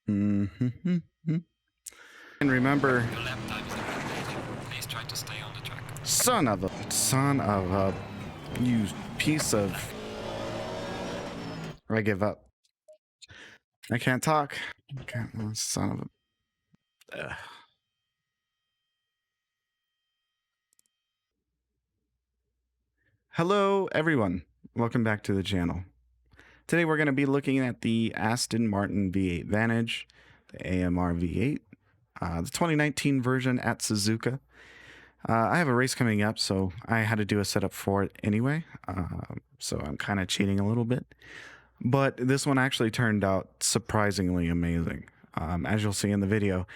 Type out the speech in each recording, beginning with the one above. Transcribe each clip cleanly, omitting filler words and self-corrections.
Mm-hmm. And remember, Your lap time is incomplete. Please try to stay on the track. son of a, you piece of. I give up. I can't talk. Son of a. Ugh. Hello, everyone. Welcome back to the channel. Today we're going to be looking at the Aston Martin V8 Vantage, the AMR V8, the 2019 version at Suzuka. I have a race coming up, so I had to do a setup for it anyway. So I'm kind of cheating a little bit. But this one actually turned out surprisingly amazing. As you'll see in the video,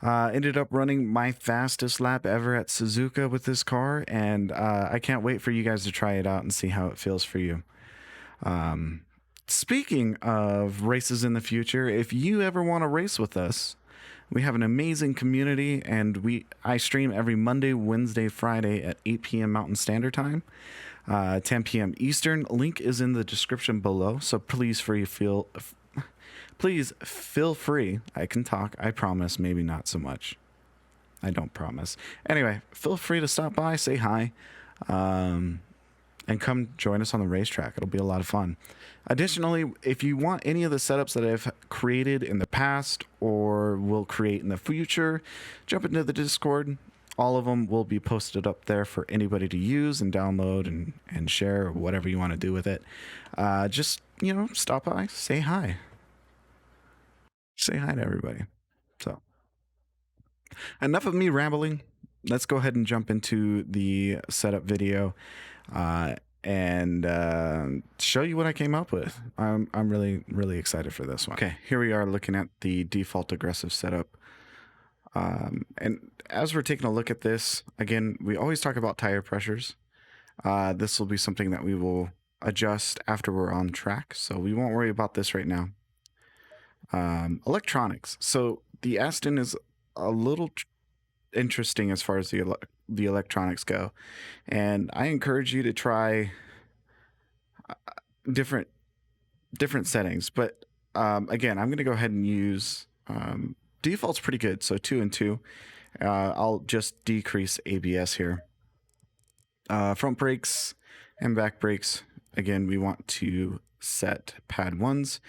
ended up running my fastest lap ever at Suzuka with this car, and I can't wait for you guys to try it out and see how it feels for you. Speaking of races in the future, if you ever want to race with us, we have an amazing community, and I stream every Monday, Wednesday, Friday at 8 p.m. Mountain Standard Time, 10 p.m. Eastern. Link is in the description below, so please feel free. I can talk, I promise, maybe not so much. I don't promise. Anyway, feel free to stop by, say hi, and come join us on the racetrack. It'll be a lot of fun. Additionally, if you want any of the setups that I've created in the past or will create in the future, jump into the Discord. All of them will be posted up there for anybody to use and download and share, or whatever you want to do with it. Just, stop by, say hi. Say hi to everybody. So, enough of me rambling. Let's go ahead and jump into the setup video. And show you what I came up with. I'm really excited for this one. Okay, here we are looking at the default aggressive setup. And as we're taking a look at this, again, we always talk about tire pressures. This will be something that we will adjust after we're on track, so we won't worry about this right now. Electronics. So the Aston is a little interesting as far as the electronics go, and I encourage you to try different settings, but again, I'm going to go ahead and use default's pretty good, so 2 and 2. I'll just decrease ABS here. Front brakes and back brakes, again, we want to set pad 1s.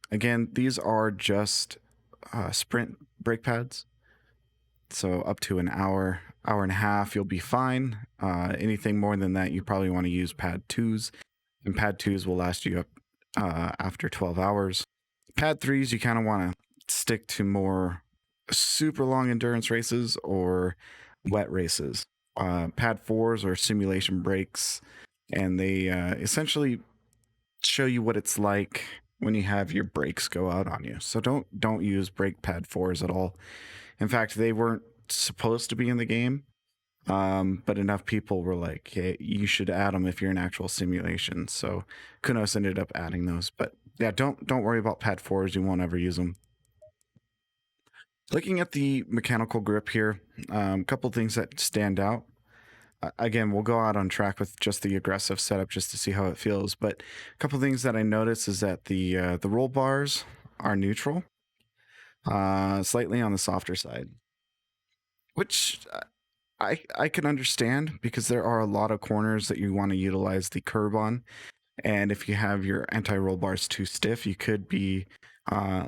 Again, these are just sprint brake pads, so up to an hour and a half, you'll be fine. Anything more than that, you probably want to use pad 2s, and pad 2s will last you up after 12 hours. Pad 3s, you kind of want to stick to more super long endurance races or wet races. Pad 4s are simulation brakes, and they essentially show you what it's like when you have your brakes go out on you. So don't use brake pad 4s at all. In fact, they weren't supposed to be in the game, but enough people were like, hey, you should add them if you're in actual simulation. So Kunos ended up adding those. But yeah, don't worry about pad 4s. You won't ever use them. Looking at the mechanical grip here, a couple things that stand out. Again, we'll go out on track with just the aggressive setup just to see how it feels. But a couple things that I noticed is that the roll bars are neutral, slightly on the softer side, which I can understand, because there are a lot of corners that you want to utilize the curb on, and if you have your anti-roll bars too stiff, you could be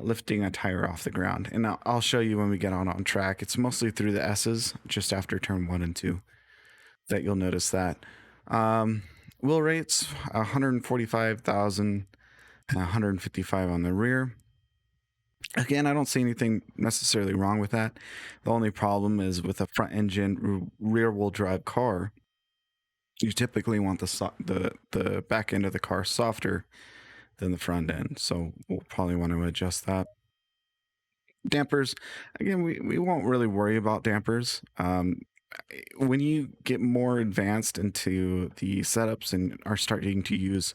lifting a tire off the ground. And I'll show you when we get on track. It's mostly through the S's, just after turn 1 and 2, that you'll notice that. Wheel rates, 145,000 and 155 on the rear. Again, I don't see anything necessarily wrong with that. The only problem is with a front engine rear wheel drive car, you typically want the back end of the car softer than the front end. So we'll probably want to adjust that. Dampers, again, we won't really worry about dampers. When you get more advanced into the setups and are starting to use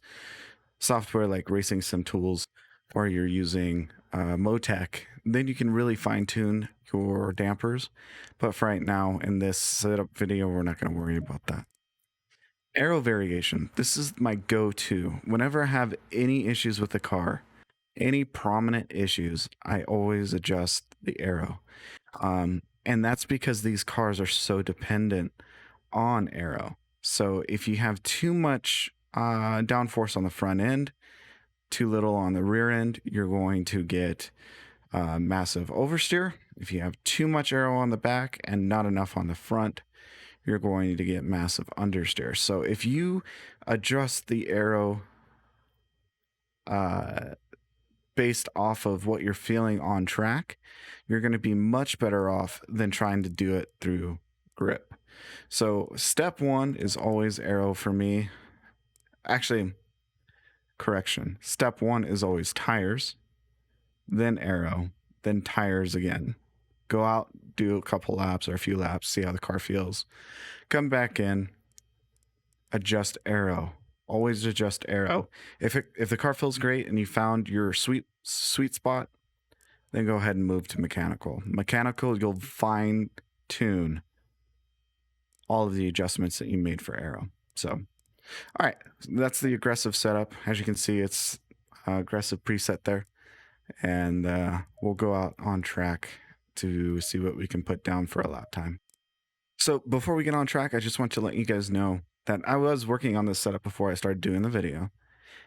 software like Racing Sim Tools, or you're using Motec, then you can really fine-tune your dampers. But for right now, in this setup video, we're not going to worry about that. Aero variation. This is my go-to. Whenever I have any issues with the car, any prominent issues, I always adjust the aero. And that's because these cars are so dependent on aero. So if you have too much downforce on the front end, too little on the rear end, you're going to get massive oversteer. If you have too much aero on the back and not enough on the front, you're going to get massive understeer. So if you adjust the aero based off of what you're feeling on track, you're going to be much better off than trying to do it through grip. So step one is always aero for me. Actually, correction. Step one is always tires, then aero, then tires again. Go out, do a couple laps or a few laps, see how the car feels. Come back in, adjust aero. Always adjust aero. If the car feels great and you found your sweet spot, then go ahead and move to mechanical. Mechanical, you'll fine tune all of the adjustments that you made for aero. So, all right, that's the aggressive setup. As you can see, it's aggressive preset there. And we'll go out on track to see what we can put down for a lap time. So before we get on track, I just want to let you guys know that I was working on this setup before I started doing the video.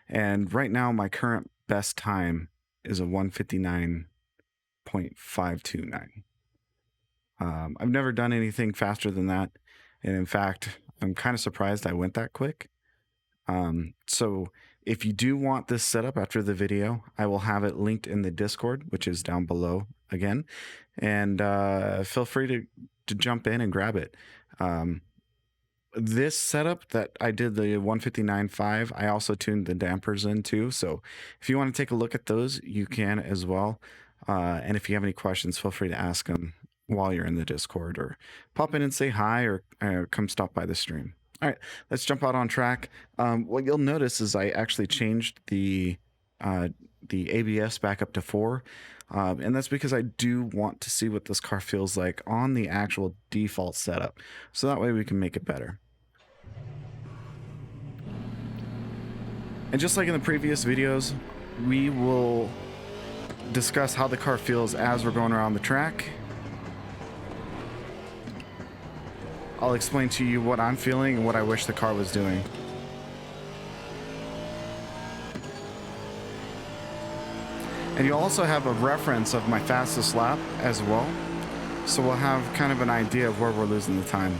And right now, my current best time is a 159.529. I've never done anything faster than that. And in fact, I'm kind of surprised I went that quick. So if you do want this setup after the video, I will have it linked in the Discord, which is down below again. And feel free to jump in and grab it. This setup that I did, the 159.5, I also tuned the dampers in too. So if you want to take a look at those, you can as well. And if you have any questions, feel free to ask them while you're in the Discord, or pop in and say hi, or come stop by the stream. All right, let's jump out on track. What you'll notice is I actually changed the ABS back up to 4. And that's because I do want to see what this car feels like on the actual default setup. So that way we can make it better. And just like in the previous videos, we will discuss how the car feels as we're going around the track. I'll explain to you what I'm feeling and what I wish the car was doing. And you'll also have a reference of my fastest lap as well. So we'll have kind of an idea of where we're losing the time.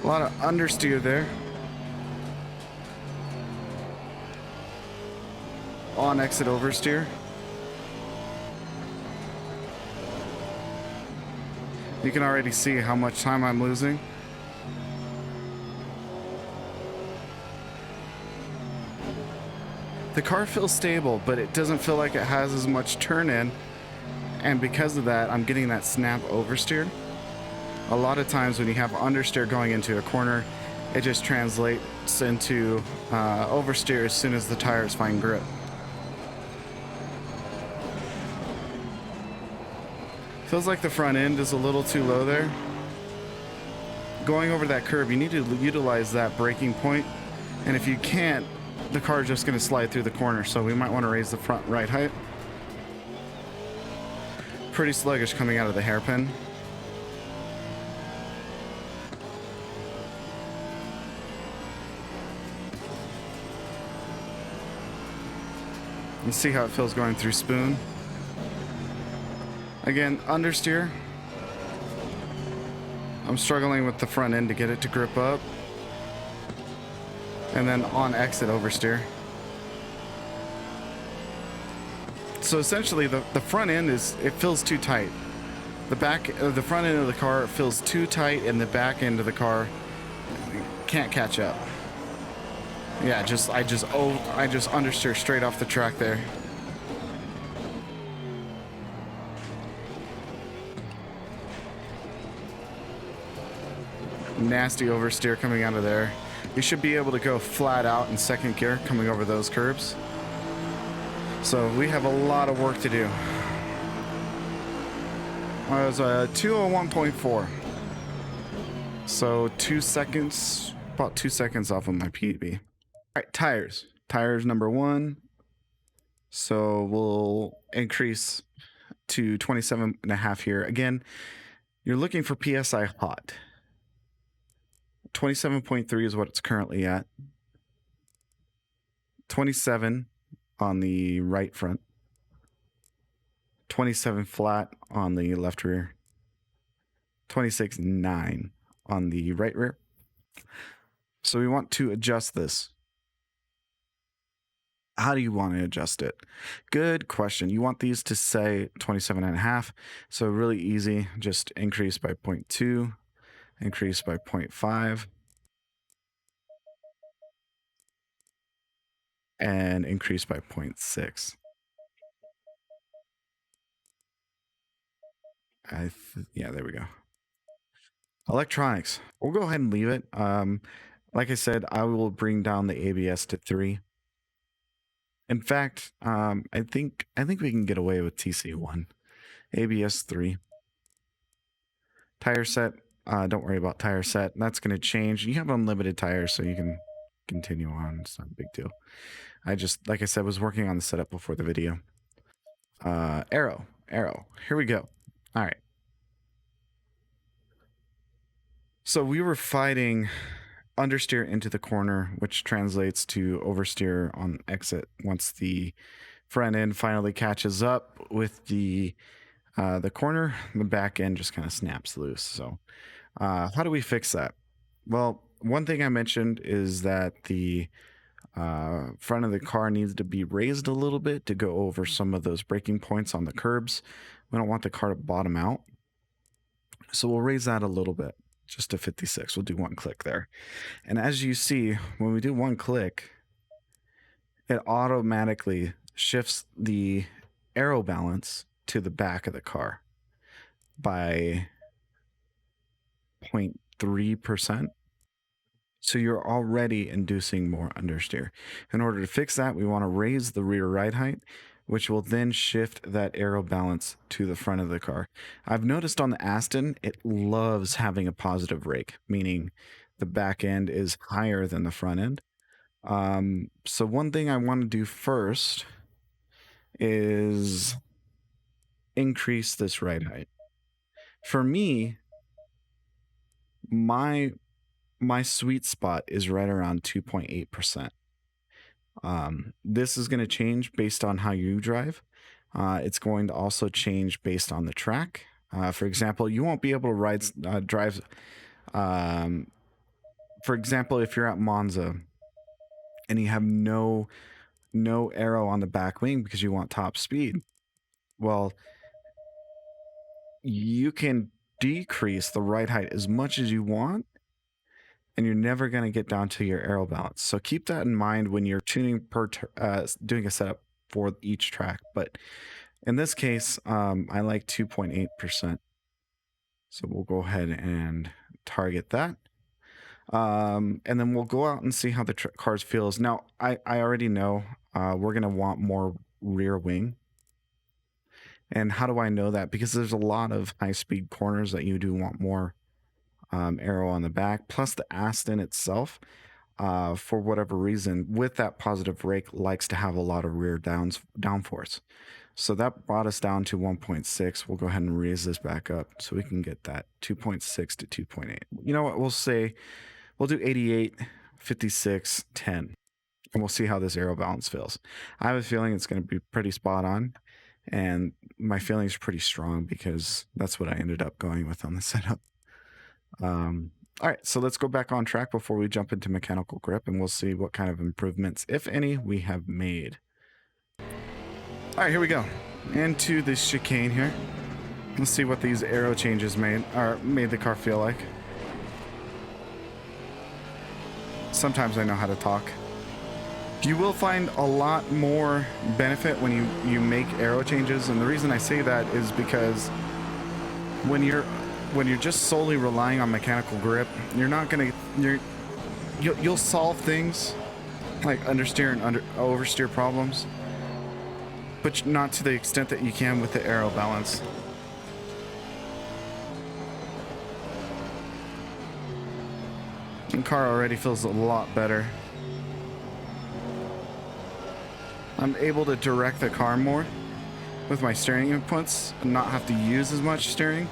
A lot of understeer there. On exit oversteer. You can already see how much time I'm losing. The car feels stable, but it doesn't feel like it has as much turn in. And because of that, I'm getting that snap oversteer. A lot of times when you have understeer going into a corner, it just translates into oversteer as soon as the tires find grip. Feels like the front end is a little too low there. Going over that curb, you need to utilize that braking point. And if you can't, the car is just going to slide through the corner. So we might want to raise the front right height. Pretty sluggish coming out of the hairpin. You see how it feels going through spoon. Again, understeer. I'm struggling with the front end to get it to grip up. And then on exit oversteer. So essentially the front end it feels too tight. The front end of the car feels too tight, and the back end of the car can't catch up. Yeah, I just understeer straight off the track there. Nasty oversteer coming out of there. You should be able to go flat out in second gear coming over those curbs. So we have a lot of work to do. I was 201.4. So 2 seconds, about 2 seconds off of my PB. All right, tires. Tires number 1. So we'll increase to 27.5 here. Again, you're looking for PSI hot. 27.3 is what it's currently at. 27 on the right front. 27 flat on the left rear. 26.9 on the right rear. So we want to adjust this. How do you want to adjust it? Good question. You want these to say 27.5. So really easy. Just increase by 0.2, increase by 0.5, and increase by 0.6. Yeah, there we go. Electronics. We'll go ahead and leave it. Like I said, I will bring down the ABS to 3. In fact, I think we can get away with TC1. ABS 3. Tire set. Don't worry about tire set. That's going to change. You have unlimited tires, so you can continue on. It's not a big deal. I just, like I said, was working on the setup before the video. Arrow. Here we go. All right. So we were fighting understeer into the corner, which translates to oversteer on exit once the front end finally catches up with the corner. The back end just kind of snaps loose. So how do we fix that? Well, one thing I mentioned is that the front of the car needs to be raised a little bit to go over some of those braking points on the curbs. We don't want the car to bottom out. So we'll raise that a little bit, just to 56. We'll do 1 click there. And as you see, when we do 1 click, it automatically shifts the aero balance to the back of the car by 0.3%. So you're already inducing more understeer. In order to fix that, we want to raise the rear ride height, which will then shift that aero balance to the front of the car. I've noticed on the Aston, it loves having a positive rake, meaning the back end is higher than the front end. So one thing I want to do first is increase this ride height. For me, my sweet spot is right around 2.8%. This is going to change based on how you drive. It's going to also change based on the track. For example, you won't be able to drive. For example, if you're at Monza and you have no aero on the back wing because you want top speed, well, you can decrease the ride height as much as you want, and you're never going to get down to your aero balance. So keep that in mind when you're tuning doing a setup for each track. But in this case, I like 2.8%. So we'll go ahead and target that. And then we'll go out and see how the cars feels. Now, I already know we're going to want more rear wing. And how do I know that? Because there's a lot of high-speed corners that you do want more aero on the back. Plus the Aston itself, for whatever reason, with that positive rake, likes to have a lot of rear downforce. So that brought us down to 1.6. We'll go ahead and raise this back up so we can get that 2.6 to 2.8. You know what? We'll do 88, 56, 10. And we'll see how this aero balance feels. I have a feeling it's going to be pretty spot on. And my feelings are pretty strong because that's what I ended up going with on the setup. All right, so let's go back on track before we jump into mechanical grip, and we'll see what kind of improvements, if any, we have made. All right, here we go. Into this chicane here. Let's see what these aero changes made the car feel like. Sometimes I know how to talk. You will find a lot more benefit when you make aero changes, and the reason I say that is because when you're just solely relying on mechanical grip, you'll solve things like understeer and oversteer problems, but not to the extent that you can with the aero balance. The car already feels a lot better. I'm able to direct the car more with my steering inputs and not have to use as much steering.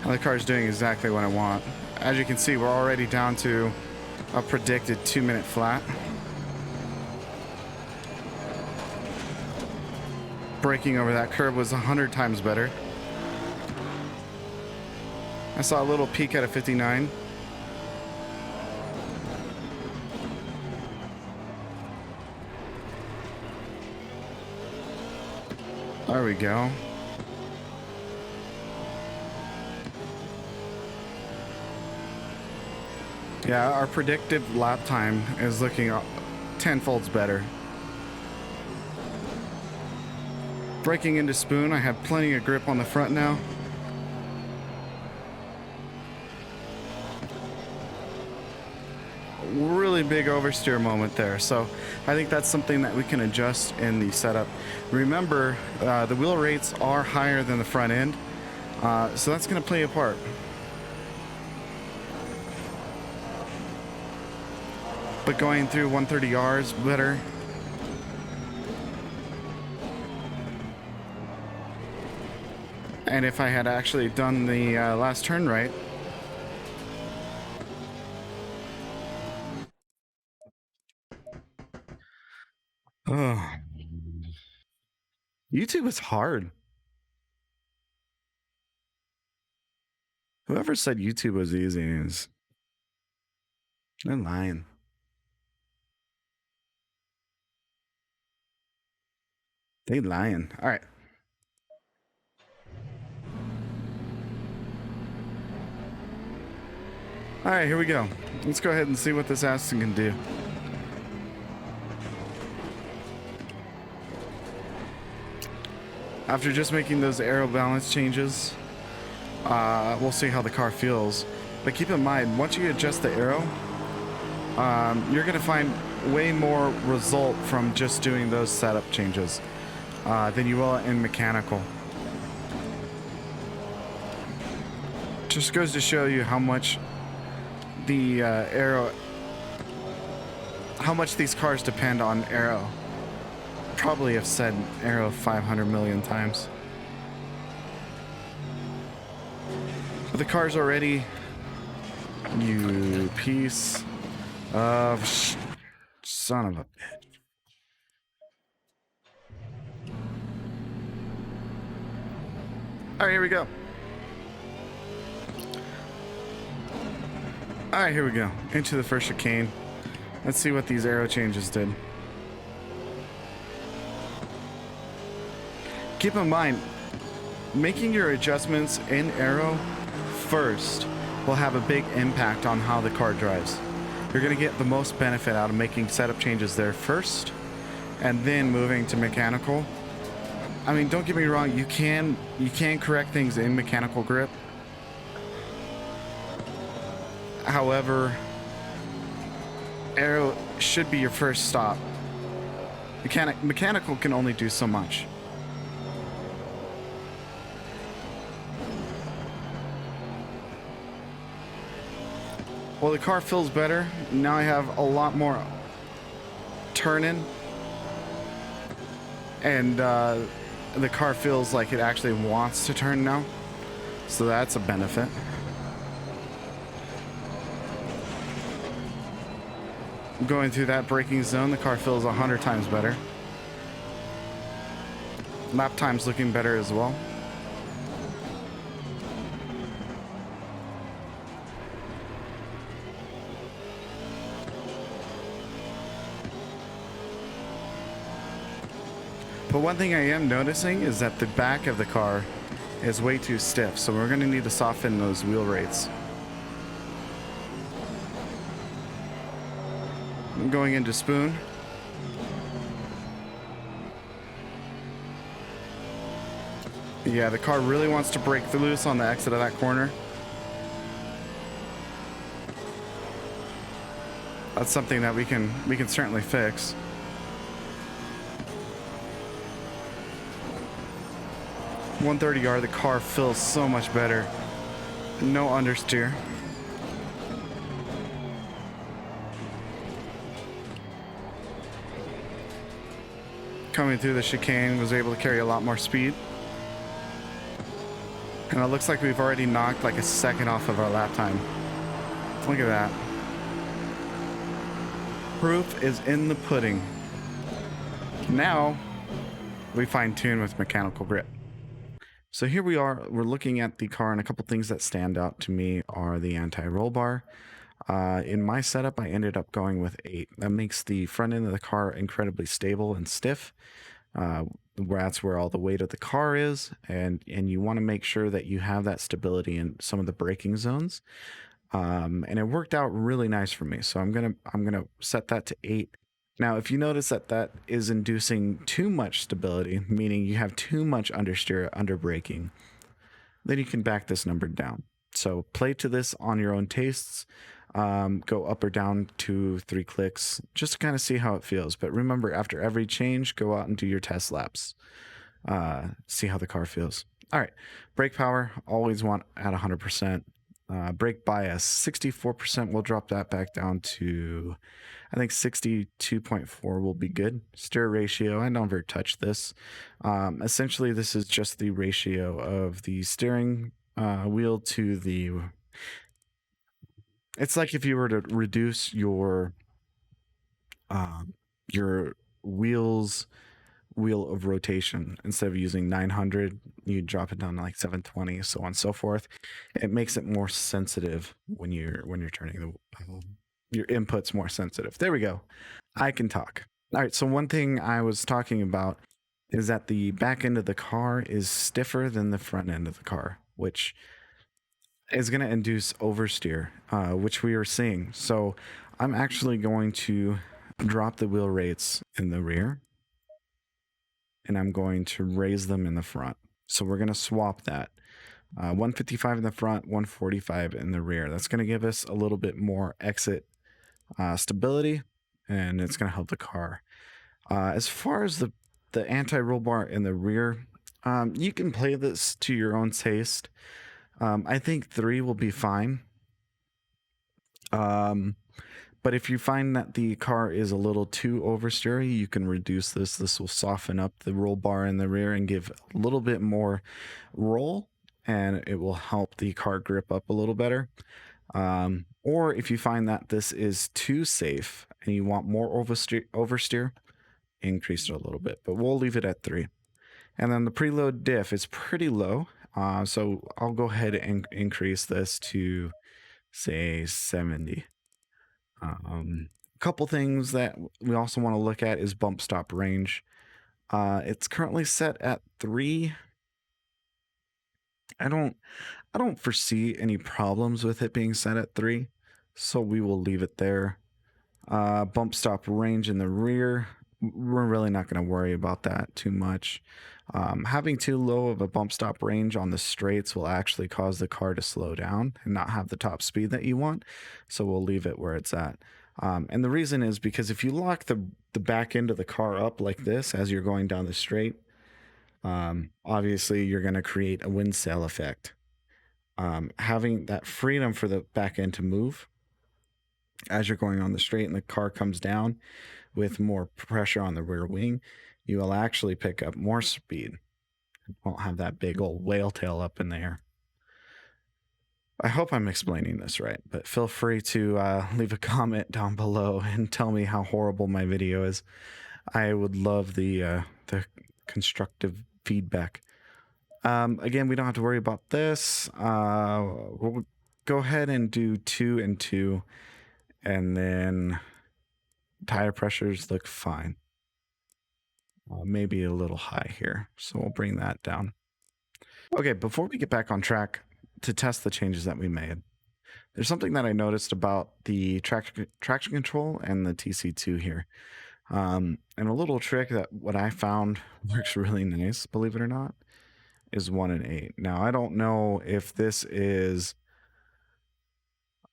And the car's doing exactly what I want. As you can see, we're already down to a predicted 2-minute flat. Braking over that curb was 100 times better. I saw a little peak at a 59. There we go. Yeah, our predictive lap time is looking 10 folds better. Braking into spoon, I have plenty of grip on the front now. Really big oversteer moment there, so I think that's something that we can adjust in the setup. Remember, the wheel rates are higher than the front end, so that's going to play a part. But going through 130R is better. And if I had actually done the last turn right, oh, YouTube is hard. Whoever said YouTube was easy is they're lying. They lying. All right. All right, here we go. Let's go ahead and see what this Aston can do. After just making those aero balance changes, we'll see how the car feels. But keep in mind, once you adjust the aero, you're going to find way more result from just doing those setup changes than you will in mechanical. Just goes to show you how much the aero, how much these cars depend on aero. Probably have said aero 500 million times. But the car's already, you piece of son of a bitch. All right, here we go. All right, here we go. Into the first chicane. Let's see what these aero changes did. Keep in mind, making your adjustments in aero first will have a big impact on how the car drives. You're going to get the most benefit out of making setup changes there first and then moving to mechanical. I mean, don't get me wrong, you can correct things in mechanical grip. However, aero should be your first stop. Mechanical can only do so much. Well, the car feels better. Now I have a lot more turning. And the car feels like it actually wants to turn now. So that's a benefit. Going through that braking zone, the car feels 100 times better. Lap time's looking better as well. But one thing I am noticing is that the back of the car is way too stiff, so we're going to need to soften those wheel rates. I'm going into spoon. Yeah, the car really wants to break loose on the exit of that corner. That's something that we can certainly fix. .130R, the car feels so much better. No understeer. coming through the chicane, was able to carry a lot more speed. And it looks like we've already knocked like a second off of our lap time. Look at that. Proof is in the pudding. Now we fine tune with mechanical grip. So here we are, we're looking at the car, and a couple things that stand out to me are the anti-roll bar. In my setup, I ended up going with 8. That makes the front end of the car incredibly stable and stiff. That's where all the weight of the car is, and you want to make sure that you have that stability in some of the braking zones. And it worked out really nice for me, so I'm gonna set that to 8. Now, if you notice that is inducing too much stability, meaning you have too much understeer, under braking, then you can back this number down. So play to this on your own tastes. Go up or down 2-3 clicks just to kind of see how it feels. But remember, after every change, go out and do your test laps. See how the car feels. All right, brake power, always want at 100%. Brake bias, 64%. We'll drop that back down to, I think 62.4 will be good. Steer ratio, I never touch this. Essentially, this is just the ratio of the steering wheel to the... It's like if you were to reduce your wheel of rotation. Instead of using 900, you drop it down to like 720, so on and so forth. It makes it more sensitive when you're turning your input's more sensitive. There we go. I can talk. All right, so one thing I was talking about is that the back end of the car is stiffer than the front end of the car, which is going to induce oversteer, which we are seeing. So I'm actually going to drop the wheel rates in the rear, and I'm going to raise them in the front. So we're going to swap that. 155 in the front, 145 in the rear. That's going to give us a little bit more exit stability, and it's going to help the car. As far as the anti-roll bar in the rear, you can play this to your own taste. I think 3 will be fine. But if you find that the car is a little too oversteery, you can reduce this. This will soften up the roll bar in the rear and give a little bit more roll, and it will help the car grip up a little better. Or if you find that this is too safe and you want more oversteer, increase it a little bit. But we'll leave it at 3. And then the preload diff is pretty low. So I'll go ahead and increase this to, say, 70. A couple things that we also want to look at is bump stop range. It's currently set at 3. I don't foresee any problems with it being set at 3, so we will leave it there. Bump stop range in the rear, we're really not going to worry about that too much. Having too low of a bump stop range on the straights will actually cause the car to slow down and not have the top speed that you want, so we'll leave it where it's at. And the reason is because if you lock the back end of the car up like this as you're going down the straight, obviously you're going to create a wind sail effect. Having that freedom for the back end to move as you're going on the straight and the car comes down with more pressure on the rear wing, you will actually pick up more speed. You won't have that big old whale tail up in the air. I hope I'm explaining this right, but feel free to leave a comment down below and tell me how horrible my video is. I would love the constructive feedback. Again, we don't have to worry about this. We'll go ahead and do 2 and 2, and then tire pressures look fine. Maybe a little high here, so we'll bring that down. Okay, before we get back on track to test the changes that we made, there's something that I noticed about the traction control and the TC2 here. And a little trick that what I found works really nice, believe it or not, is 1 and 8. Now, I don't know if this is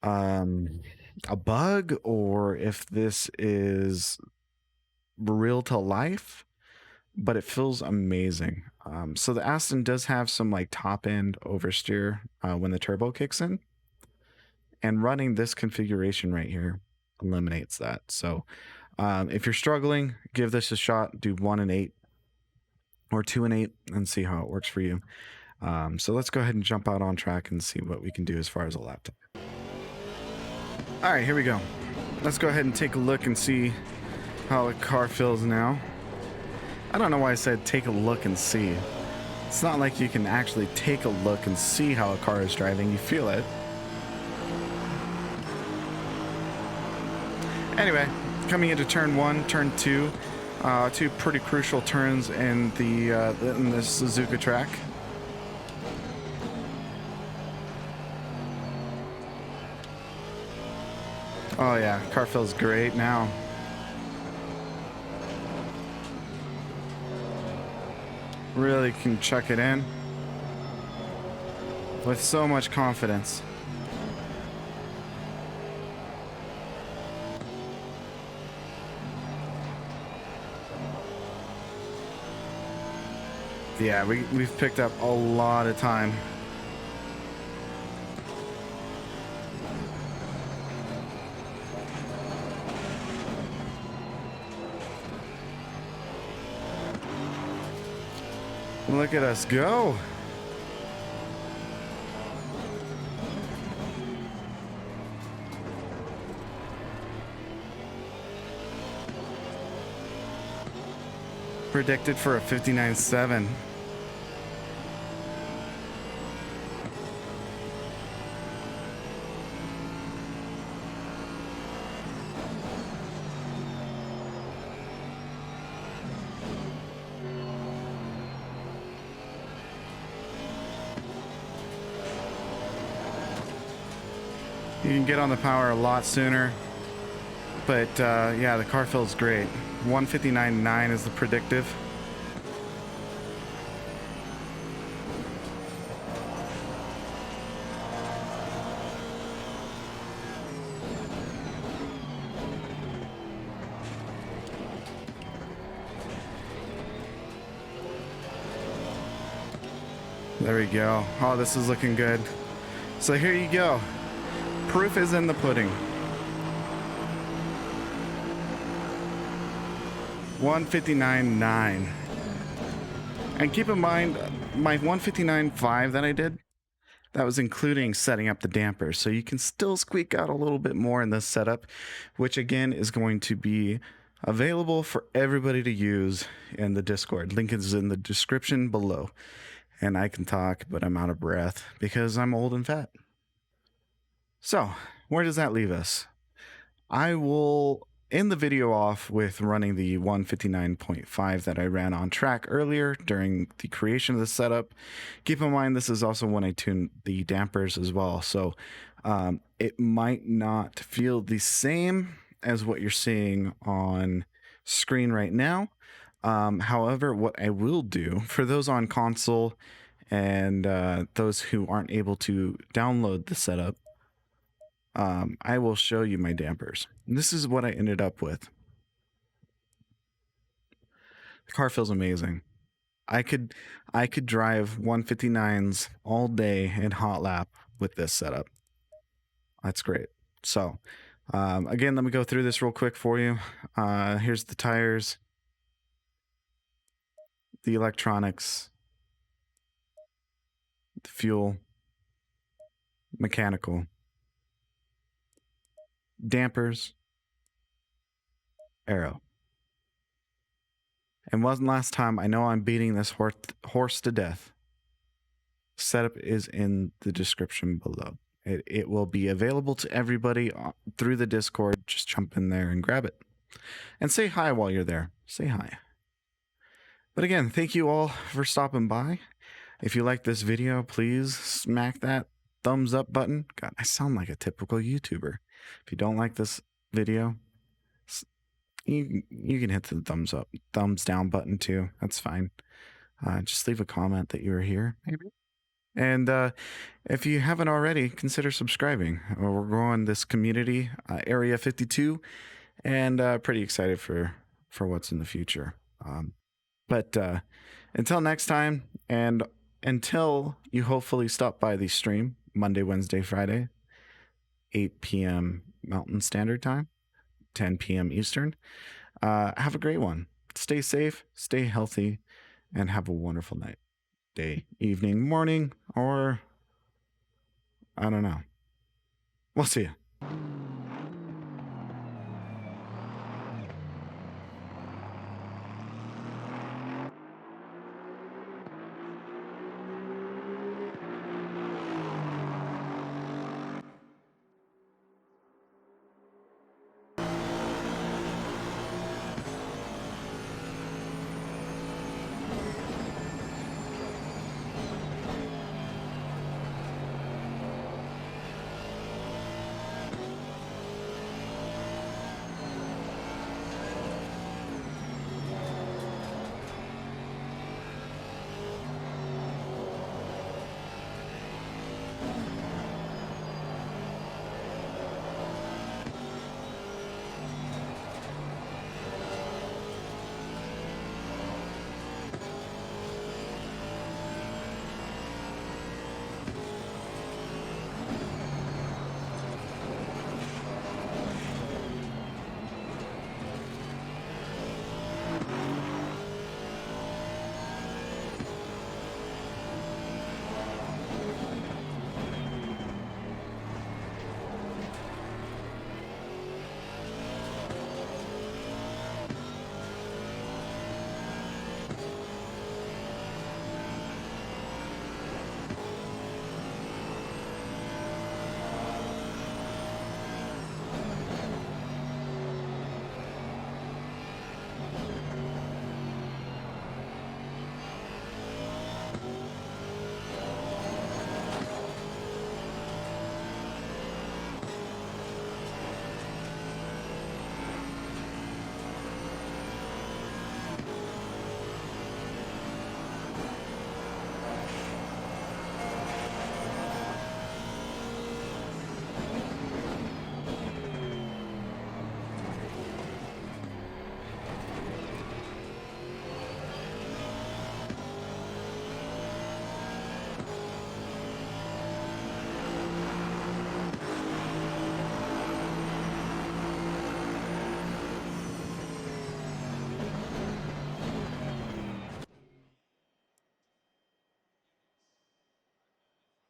a bug or if this is real to life, but it feels amazing. So the Aston does have some like top end oversteer when the turbo kicks in, and running this configuration right here eliminates that. So If you're struggling, give this a shot. Do 1 and 8 or 2 and 8 and see how it works for you. So let's go ahead and jump out on track and see what we can do as far as a lap time. All right, here we go. Let's go ahead and take a look and see how the car feels now. I don't know why I said take a look and see. It's not like you can actually take a look and see how a car is driving. You feel it. Anyway, coming into turn 1, turn 2, two pretty crucial turns in the Suzuka track. Oh yeah, car feels great now. Really can chuck it in with so much confidence. Yeah, we've picked up a lot of time. Look at us go. Predicted for a 59.7. You can get on the power a lot sooner, but yeah, the car feels great. 159.9 is the predictive. There we go. Oh, this is looking good. So here you go. Proof is in the pudding. 159.9. And keep in mind, my 159.5 that I did, that was including setting up the dampers. So you can still squeak out a little bit more in this setup, which again is going to be available for everybody to use in the Discord. Link is in the description below. And I can talk, but I'm out of breath because I'm old and fat. So, where does that leave us? I will end the video off with running the 159.5 that I ran on track earlier during the creation of the setup. Keep in mind, this is also when I tuned the dampers as well. So, it might not feel the same as what you're seeing on screen right now. However, what I will do for those on console and those who aren't able to download the setup, I will show you my dampers. And this is what I ended up with. The car feels amazing. I could drive 159s all day in hot lap with this setup. That's great. So, again, let me go through this real quick for you. Here's the tires, the electronics, the fuel, mechanical, dampers, aero. And one last time, I know I'm beating this horse to death. Setup is in the description below. It will be available to everybody through the Discord. Just jump in there and grab it. And say hi while you're there. Say hi. But again, thank you all for stopping by. If you like this video, please smack that thumbs up button. God, I sound like a typical YouTuber. If you don't like this video, you can hit the thumbs down button too. That's fine. Just leave a comment that you were here, maybe. And if you haven't already, consider subscribing. We're growing this community, Area 52, and pretty excited for what's in the future. But until next time, and until you hopefully stop by the stream Monday, Wednesday, Friday, 8 p.m. Mountain Standard Time. 10 p.m. Eastern. Have a great one. Stay safe, stay healthy, and have a wonderful night, day, evening, morning, or I don't know. We'll see you.